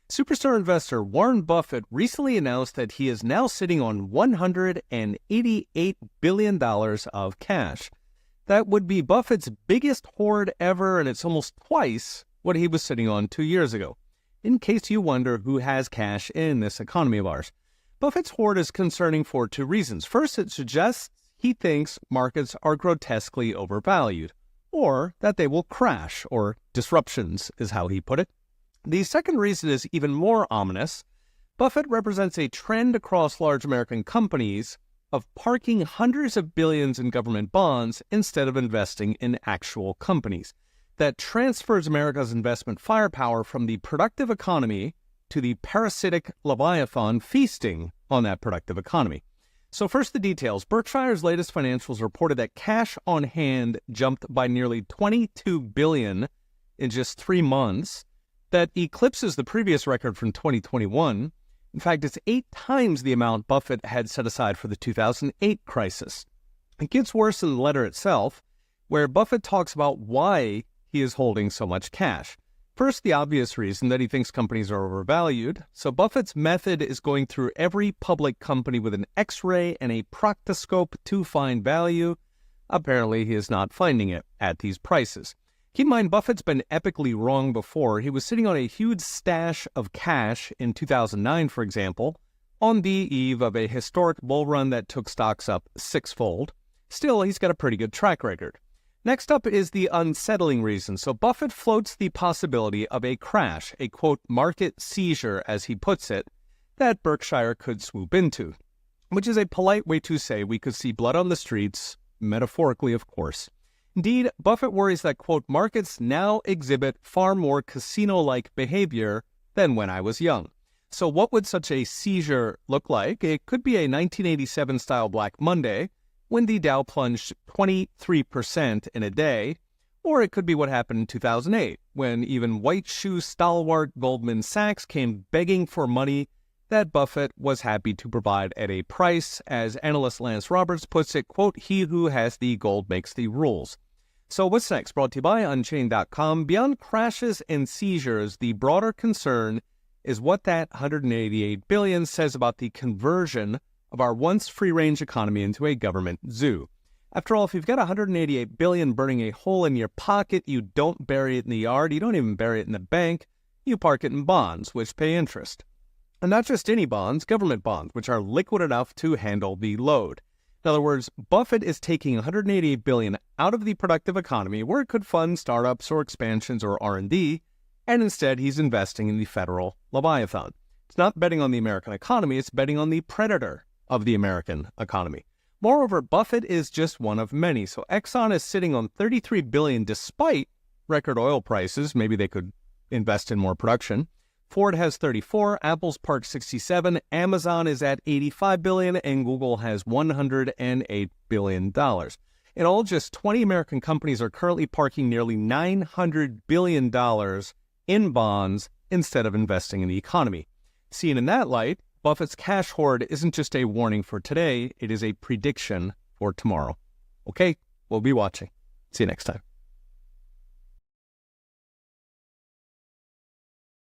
Superstar investor Warren Buffett recently announced that he is now sitting on $188 billion of cash. That would be Buffett's biggest hoard ever, and it's almost twice what he was sitting on 2 years ago. In case you wonder who has cash in this economy of ours, Buffett's hoard is concerning for two reasons. First, it suggests he thinks markets are grotesquely overvalued, or that they will crash, or disruptions is how he put it. The second reason is even more ominous. Buffett represents a trend across large American companies of parking hundreds of billions in government bonds instead of investing in actual companies. That transfers America's investment firepower from the productive economy to the parasitic Leviathan feasting on that productive economy. So first, the details. Berkshire's latest financials reported that cash on hand jumped by nearly $22 billion in just 3 months. That eclipses the previous record from 2021. In fact, it's 8 times the amount Buffett had set aside for the 2008 crisis. It gets worse in the letter itself, where Buffett talks about why he is holding so much cash. First, the obvious reason that he thinks companies are overvalued. So Buffett's method is going through every public company with an X-ray and a proctoscope to find value. Apparently, he is not finding it at these prices. Keep in mind, Buffett's been epically wrong before. He was sitting on a huge stash of cash in 2009, for example, on the eve of a historic bull run that took stocks up 6-fold. Still, he's got a pretty good track record. Next up is the unsettling reason. So Buffett floats the possibility of a crash, a quote, market seizure, as he puts it, that Berkshire could swoop into, which is a polite way to say we could see blood on the streets, metaphorically, of course. Indeed, Buffett worries that, quote, markets now exhibit far more casino-like behavior than when I was young. So what would such a seizure look like? It could be a 1987-style Black Monday, when the Dow plunged 23% in a day, or it could be what happened in 2008, when even white-shoe stalwart Goldman Sachs came begging for money that Buffett was happy to provide at a price. As analyst Lance Roberts puts it, quote, he who has the gold makes the rules. So what's next? Brought to you by Unchained.com. Beyond crashes and seizures, the broader concern is what that $188 billion says about the conversion of our once free-range economy into a government zoo. After all, if you've got $188 billion burning a hole in your pocket, you don't bury it in the yard, you don't even bury it in the bank, you park it in bonds, which pay interest. And not just any bonds, government bonds, which are liquid enough to handle the load. In other words, Buffett is taking $188 billion out of the productive economy where it could fund startups or expansions or R&D, and instead he's investing in the federal Leviathan. It's not betting on the American economy, it's betting on the predator of the American economy. Moreover, Buffett is just one of many. So Exxon is sitting on $33 billion despite record oil prices. Maybe they could invest in more production. Ford has 34, Apple's parked 67, Amazon is at $85 billion, and Google has $108 billion. In all, just 20 American companies are currently parking nearly $900 billion in bonds instead of investing in the economy. Seen in that light, Buffett's cash hoard isn't just a warning for today, it is a prediction for tomorrow. Okay, we'll be watching. See you next time.